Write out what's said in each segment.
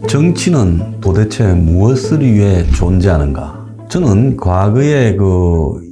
정치는 도대체 무엇을 위해 존재하는가? 저는 과거의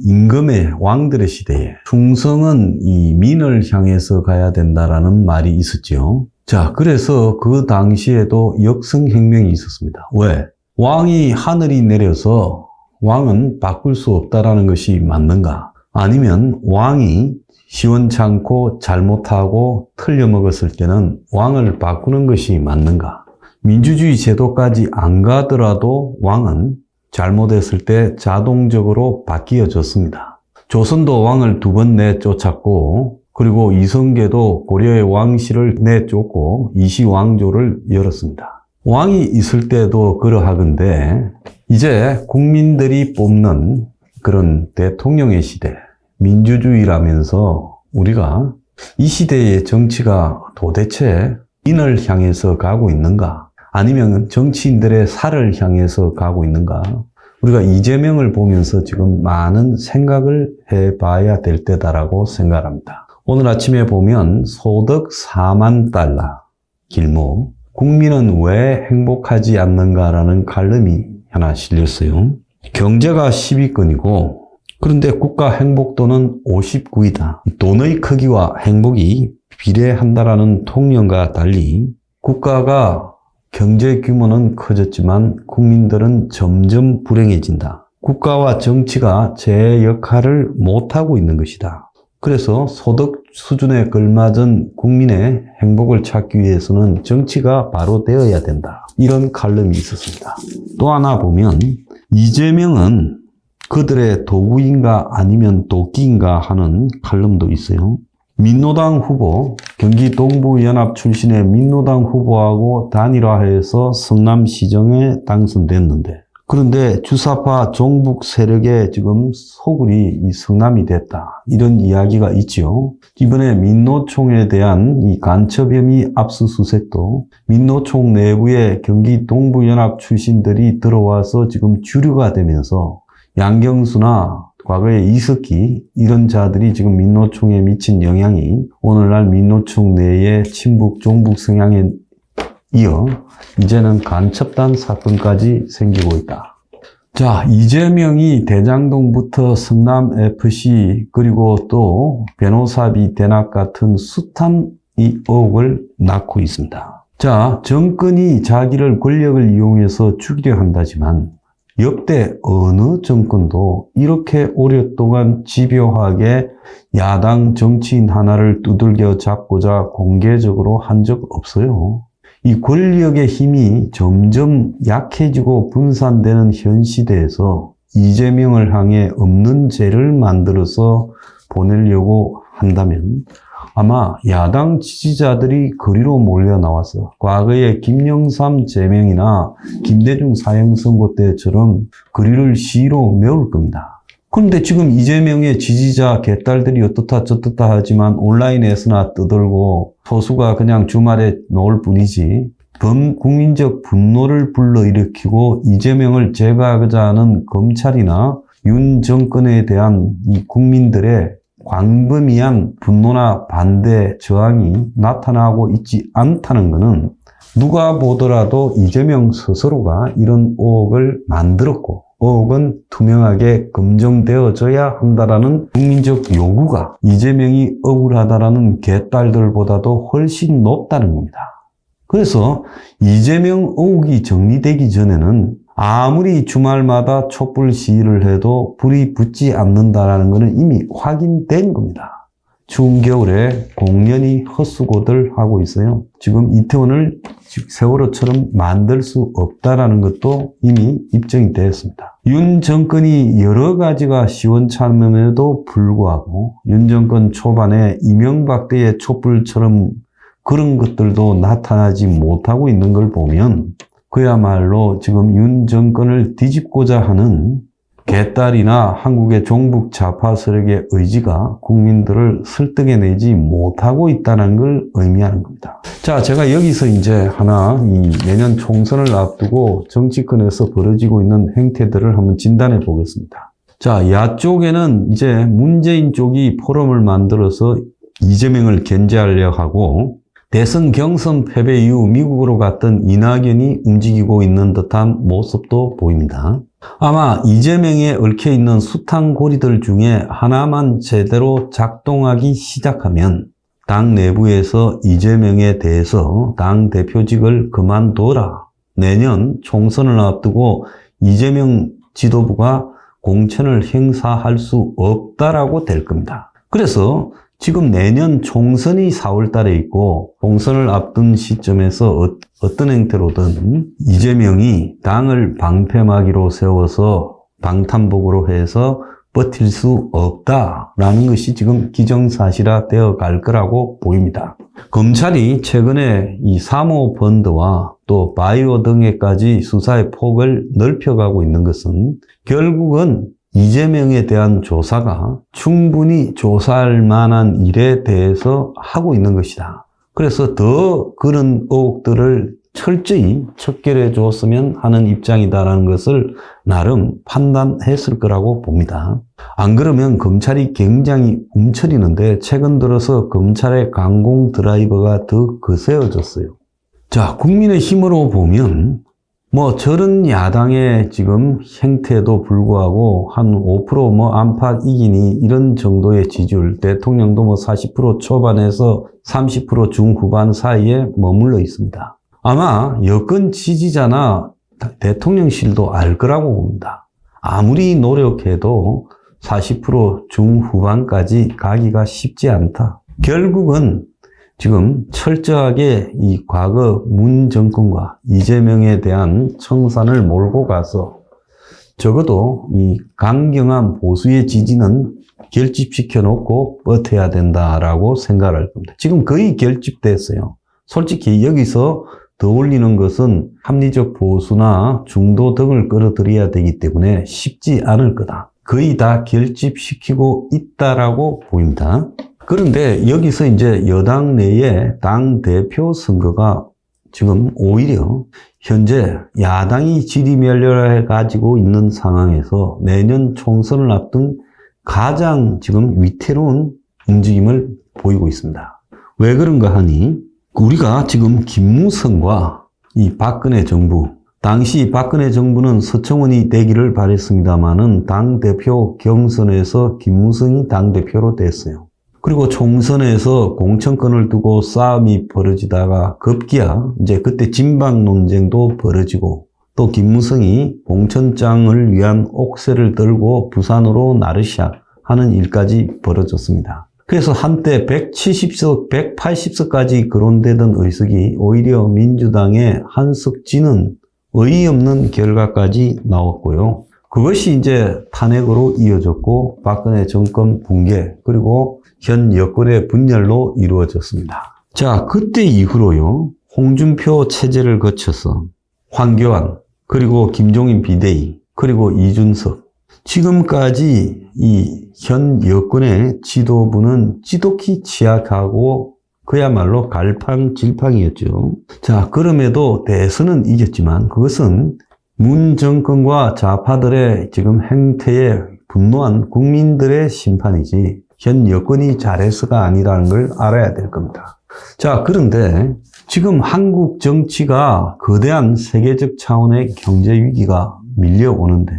임금의 왕들의 시대에 충성은 이 민을 향해서 가야 된다라는 말이 있었죠. 자, 그래서 그 당시에도 역성혁명이 있었습니다. 왜? 왕이 하늘이 내려서 왕은 바꿀 수 없다라는 것이 맞는가? 아니면 왕이 시원찮고 잘못하고 틀려먹었을 때는 왕을 바꾸는 것이 맞는가? 민주주의 제도까지 안 가더라도 왕은 잘못했을 때 자동적으로 바뀌어졌습니다. 조선도 왕을 2번 내쫓았고, 그리고 이성계도 고려의 왕실을 내쫓고 이시왕조를 열었습니다. 왕이 있을 때도 그러하건대 이제 국민들이 뽑는 그런 대통령의 시대, 민주주의라면서 우리가 이 시대의 정치가 도대체 민을 향해서 가고 있는가? 아니면 정치인들의 살을 향해서 가고 있는가? 우리가 이재명을 보면서 지금 많은 생각을 해봐야 될 때다라고 생각합니다. 오늘 아침에 보면 소득 4만 달러 길목, 국민은 왜 행복하지 않는가라는 칼럼이 하나 실렸어요. 경제가 10위권이고 그런데 국가 행복도는 59위다. 돈의 크기와 행복이 비례한다라는 통념과 달리 국가가 경제 규모는 커졌지만 국민들은 점점 불행해진다. 국가와 정치가 제 역할을 못하고 있는 것이다. 그래서 소득 수준에 걸맞은 국민의 행복을 찾기 위해서는 정치가 바로 되어야 된다. 이런 칼럼이 있었습니다. 또 하나 보면 이재명은 그들의 도구인가 아니면 도끼인가 하는 칼럼도 있어요. 민노당 후보, 경기 동부연합 출신의 민노당 후보하고 단일화해서 성남시정에 당선됐는데, 그런데 주사파 종북 세력의 지금 소굴이 이 성남이 됐다. 이런 이야기가 있죠. 이번에 민노총에 대한 이 간첩 혐의 압수수색도 민노총 내부에 경기 동부연합 출신들이 들어와서 지금 주류가 되면서 양경수나 과거에 이석기 이런 자들이 지금 민노총에 미친 영향이 오늘날 민노총 내의 친북 종북 성향에 이어 이제는 간첩단 사건까지 생기고 있다. 자, 이재명이 대장동부터 성남FC 그리고 또 변호사비 대납 같은 숱한 이 의혹을 낳고 있습니다. 자, 정권이 자기를 권력을 이용해서 죽이려 한다지만 역대 어느 정권도 이렇게 오랫동안 집요하게 야당 정치인 하나를 두들겨 잡고자 공개적으로 한 적 없어요. 이 권력의 힘이 점점 약해지고 분산되는 현 시대에서 이재명을 향해 없는 죄를 만들어서 보내려고 한다면 아마 야당 지지자들이 거리로 몰려 나와서 과거의 김영삼 제명이나 김대중 사형 선고 때처럼 거리를 시위로 메울 겁니다. 그런데 지금 이재명의 지지자 개딸들이 어떻다 저떻다 하지만 온라인에서나 떠들고 소수가 그냥 주말에 놓을 뿐이지 범국민적 분노를 불러일으키고 이재명을 제거하고자 하는 검찰이나 윤 정권에 대한 이 국민들의 광범위한 분노나 반대, 저항이 나타나고 있지 않다는 것은 누가 보더라도 이재명 스스로가 이런 의혹을 만들었고 의혹은 투명하게 검증되어져야 한다라는 국민적 요구가 이재명이 억울하다라는 개딸들보다도 훨씬 높다는 겁니다. 그래서 이재명 의혹이 정리되기 전에는 아무리 주말마다 촛불 시위를 해도 불이 붙지 않는다는 것은 이미 확인된 겁니다. 추운 겨울에 공연히 헛수고들 하고 있어요. 지금 이태원을 세월호처럼 만들 수 없다는 것도 이미 입증이 되었습니다. 윤 정권이 여러 가지가 시원찮음에도 불구하고 윤 정권 초반에 이명박 때의 촛불처럼 그런 것들도 나타나지 못하고 있는 걸 보면 그야말로 지금 윤 정권을 뒤집고자 하는 개딸이나 한국의 종북 좌파 세력의 의지가 국민들을 설득해내지 못하고 있다는 걸 의미하는 겁니다. 자, 제가 여기서 이제 하나 이 내년 총선을 앞두고 정치권에서 벌어지고 있는 행태들을 한번 진단해 보겠습니다. 자, 야 쪽에는 이제 문재인 쪽이 포럼을 만들어서 이재명을 견제하려 하고 대선 경선 패배 이후 미국으로 갔던 이낙연이 움직이고 있는 듯한 모습도 보입니다. 아마 이재명에 얽혀있는 숱한 고리들 중에 하나만 제대로 작동하기 시작하면 당 내부에서 이재명에 대해서 당 대표직을 그만둬라. 내년 총선을 앞두고 이재명 지도부가 공천을 행사할 수 없다라고 될 겁니다. 그래서 지금 내년 총선이 4월 달에 있고 총선을 앞둔 시점에서 어떤 형태로든 이재명이 당을 방패막이로 세워서 방탄복으로 해서 버틸 수 없다라는 것이 지금 기정사실화 되어 갈 거라고 보입니다. 검찰이 최근에 이 사모펀드와 또 바이오 등에까지 수사의 폭을 넓혀가고 있는 것은 결국은 이재명에 대한 조사가 충분히 조사할 만한 일에 대해서 하고 있는 것이다. 그래서 더 그런 의혹들을 철저히 척결해 주었으면 하는 입장이다라는 것을 나름 판단했을 거라고 봅니다. 안 그러면 검찰이 굉장히 움츠리는데 최근 들어서 검찰의 강공 드라이버가 더 거세어졌어요. 자, 국민의힘으로 보면 저런 야당의 지금 행태에도 불구하고 한 5% 안팎 이기니 이런 정도의 지지율, 대통령도 40% 초반에서 30% 중후반 사이에 머물러 있습니다. 아마 여권 지지자나 대통령실도 알 거라고 봅니다. 아무리 노력해도 40% 중후반까지 가기가 쉽지 않다. 결국은 지금 철저하게 이 과거 문 정권과 이재명에 대한 청산을 몰고 가서 적어도 이 강경한 보수의 지지는 결집시켜 놓고 버텨야 된다라고 생각할 겁니다. 지금 거의 결집됐어요. 솔직히 여기서 더 올리는 것은 합리적 보수나 중도 등을 끌어들여야 되기 때문에 쉽지 않을 거다. 거의 다 결집시키고 있다라고 보입니다. 그런데 여기서 이제 여당 내에 당대표 선거가 지금 오히려 현재 야당이 지리멸렬해 가지고 있는 상황에서 내년 총선을 앞둔 가장 지금 위태로운 움직임을 보이고 있습니다. 왜 그런가 하니 우리가 지금 김무성과 이 박근혜 정부, 당시 박근혜 정부는 서청원이 되기를 바랬습니다마는 당대표 경선에서 김무성이 당대표로 됐어요. 그리고 총선에서 공천권을 두고 싸움이 벌어지다가 급기야 이제 그때 진방 논쟁도 벌어지고 또 김무성이 공천장을 위한 옥새를 들고 부산으로 나르샤 하는 일까지 벌어졌습니다. 그래서 한때 170석, 180석까지 거론되던 의석이 오히려 민주당의 한석지는 어이없는 결과까지 나왔고요. 그것이 이제 탄핵으로 이어졌고 박근혜 정권 붕괴 그리고 현 여권의 분열로 이루어졌습니다. 자, 그때 이후로요. 홍준표 체제를 거쳐서 황교안 그리고 김종인 비대위 그리고 이준석 지금까지 이 현 여권의 지도부는 지독히 취약하고 그야말로 갈팡질팡이었죠. 자, 그럼에도 대선은 이겼지만 그것은 문 정권과 좌파들의 지금 행태에 분노한 국민들의 심판이지 현 여권이 잘해서가 아니라는 걸 알아야 될 겁니다. 자, 그런데 지금 한국 정치가 거대한 세계적 차원의 경제 위기가 밀려오는데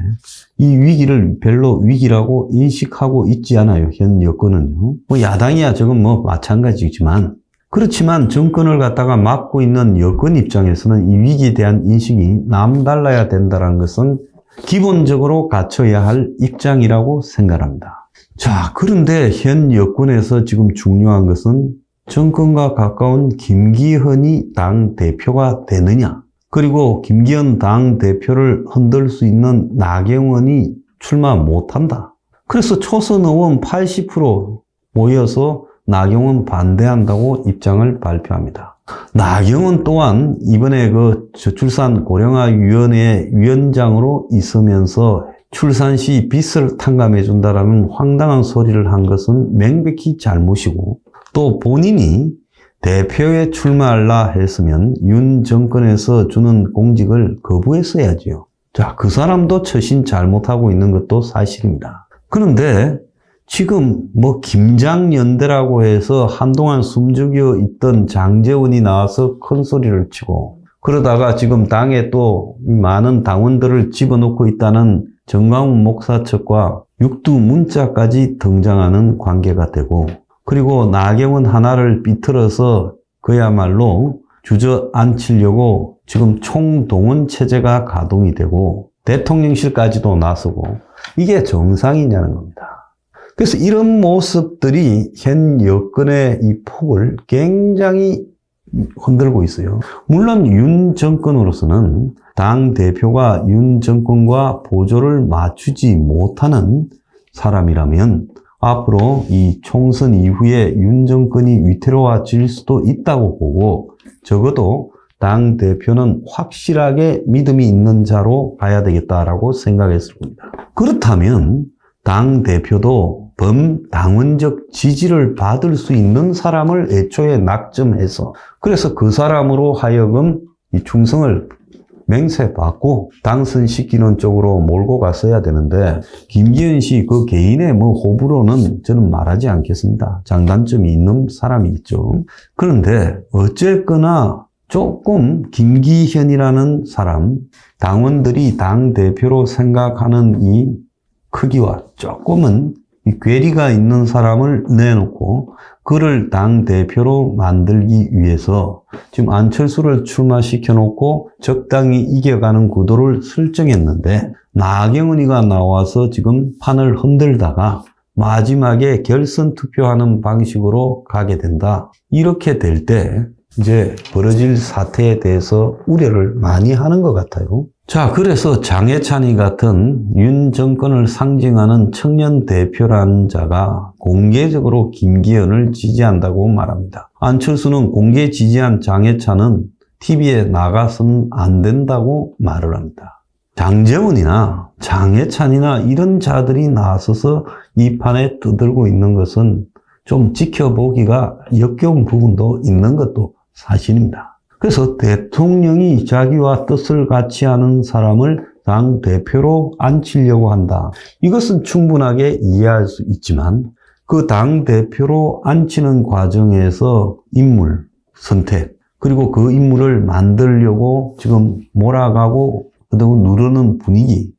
이 위기를 별로 위기라고 인식하고 있지 않아요. 현 여권은요. 야당이야 저건 마찬가지지만 그렇지만 정권을 갖다가 맡고 있는 여권 입장에서는 이 위기에 대한 인식이 남달라야 된다는 것은 기본적으로 갖춰야 할 입장이라고 생각합니다. 자, 그런데 현 여권에서 지금 중요한 것은 정권과 가까운 김기현이 당대표가 되느냐 그리고 김기현 당대표를 흔들 수 있는 나경원이 출마 못한다. 그래서 초선 의원 80% 모여서 나경원 반대한다고 입장을 발표합니다. 나경원 또한 이번에 그 저출산 고령화위원회 위원장으로 있으면서 출산 시 빚을 탕감해준다라는 황당한 소리를 한 것은 명백히 잘못이고 또 본인이 대표에 출마하려 했으면 윤 정권에서 주는 공직을 거부했어야지요. 자, 그 사람도 처신 잘못하고 있는 것도 사실입니다. 그런데 지금 뭐 김장연대라고 해서 한동안 숨죽여 있던 장제원이 나와서 큰 소리를 치고, 그러다가 지금 당에 또 많은 당원들을 집어넣고 있다는 정광훈 목사 측과 육두문자까지 등장하는 관계가 되고, 그리고 나경원 하나를 비틀어서 그야말로 주저앉히려고 지금 총동원 체제가 가동이 되고 대통령실까지도 나서고, 이게 정상이냐는 겁니다. 그래서 이런 모습들이 현 여건의 이 폭을 굉장히 흔들고 있어요. 물론 윤 정권으로서는 당 대표가 윤 정권과 보조를 맞추지 못하는 사람이라면 앞으로 이 총선 이후에 윤 정권이 위태로워질 수도 있다고 보고, 적어도 당 대표는 확실하게 믿음이 있는 자로 가야 되겠다라고 생각했을 겁니다. 그렇다면 당 대표도 범당원적 지지를 받을 수 있는 사람을 애초에 낙점해서, 그래서 그 사람으로 하여금 이 충성을 맹세받고 당선시키는 쪽으로 몰고 갔어야 되는데, 김기현 씨 그 개인의 뭐 호불호는 저는 말하지 않겠습니다. 장단점이 있는 사람이 있죠. 그런데 어쨌거나 조금 김기현이라는 사람, 당원들이 당대표로 생각하는 이 크기와 조금은 이 괴리가 있는 사람을 내놓고 그를 당대표로 만들기 위해서 지금 안철수를 출마시켜 놓고 적당히 이겨가는 구도를 설정했는데, 나경원이가 나와서 지금 판을 흔들다가 마지막에 결선 투표하는 방식으로 가게 된다. 이렇게 될 때 이제 벌어질 사태에 대해서 우려를 많이 하는 것 같아요. 자, 그래서 장해찬이 같은 윤 정권을 상징하는 청년 대표라는 자가 공개적으로 김기현을 지지한다고 말합니다. 안철수는 공개 지지한 장해찬은 TV에 나가서는 안 된다고 말을 합니다. 장제원이나 장해찬이나 이런 자들이 나서서 이 판에 떠들고 있는 것은 좀 지켜보기가 역겨운 부분도 있는 것도 사실입니다. 그래서 대통령이 자기와 뜻을 같이 하는 사람을 당대표로 앉히려고 한다. 이것은 충분하게 이해할 수 있지만 그 당대표로 앉히는 과정에서 인물 선택, 그리고 그 인물을 만들려고 지금 몰아가고 그리고 누르는 분위기,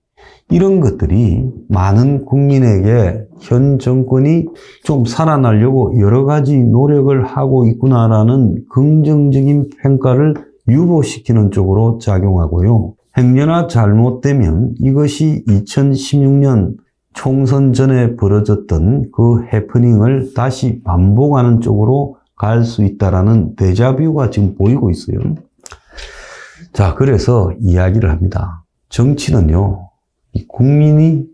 이런 것들이 많은 국민에게 현 정권이 좀 살아나려고 여러 가지 노력을 하고 있구나라는 긍정적인 평가를 유보시키는 쪽으로 작용하고요. 행여나 잘못되면 이것이 2016년 총선 전에 벌어졌던 그 해프닝을 다시 반복하는 쪽으로 갈 수 있다라는 데자뷰가 지금 보이고 있어요. 자, 그래서 이야기를 합니다. 정치는요, 이 국민이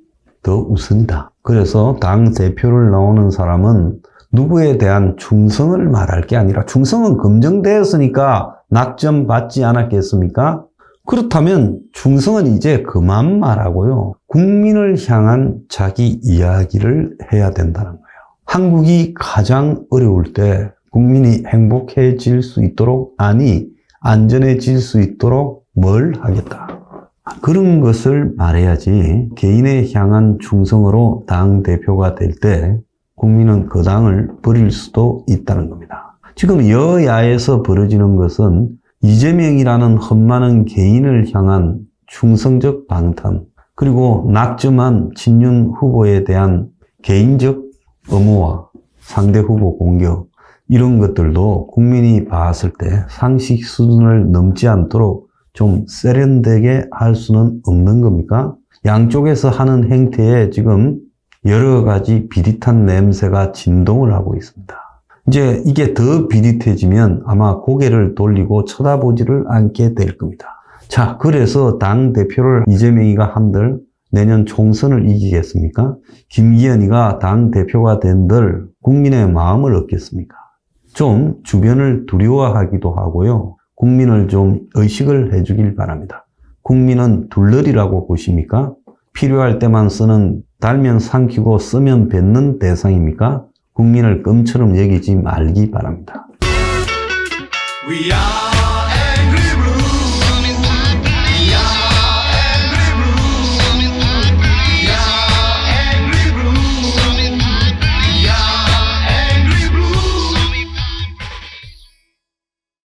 더 우선이다. 그래서 당 대표를 나오는 사람은 누구에 대한 충성을 말할 게 아니라, 충성은 검증되었으니까 낙점 받지 않았겠습니까? 그렇다면 충성은 이제 그만 말하고요, 국민을 향한 자기 이야기를 해야 된다는 거예요. 한국이 가장 어려울 때 국민이 행복해질 수 있도록, 아니 안전해질 수 있도록 뭘 하겠다, 그런 것을 말해야지 개인에 향한 충성으로 당대표가 될 때 국민은 그 당을 버릴 수도 있다는 겁니다. 지금 여야에서 벌어지는 것은 이재명이라는 험많은 개인을 향한 충성적 방탄, 그리고 낙점한 친윤 후보에 대한 개인적 엄호와 상대 후보 공격, 이런 것들도 국민이 봤을 때 상식 수준을 넘지 않도록 좀 세련되게 할 수는 없는 겁니까? 양쪽에서 하는 행태에 지금 여러 가지 비릿한 냄새가 진동을 하고 있습니다. 이제 이게 더 비릿해지면 아마 고개를 돌리고 쳐다보지를 않게 될 겁니다. 자, 그래서 당대표를 이재명이가 한들 내년 총선을 이기겠습니까? 김기현이가 당대표가 된들 국민의 마음을 얻겠습니까? 좀 주변을 두려워하기도 하고요, 국민을 좀 의식을 해주길 바랍니다. 국민은 둘러리라고 보십니까? 필요할 때만 쓰는 달면 삼키고 쓰면 뱉는 대상입니까? 국민을 껌처럼 여기지 말기 바랍니다.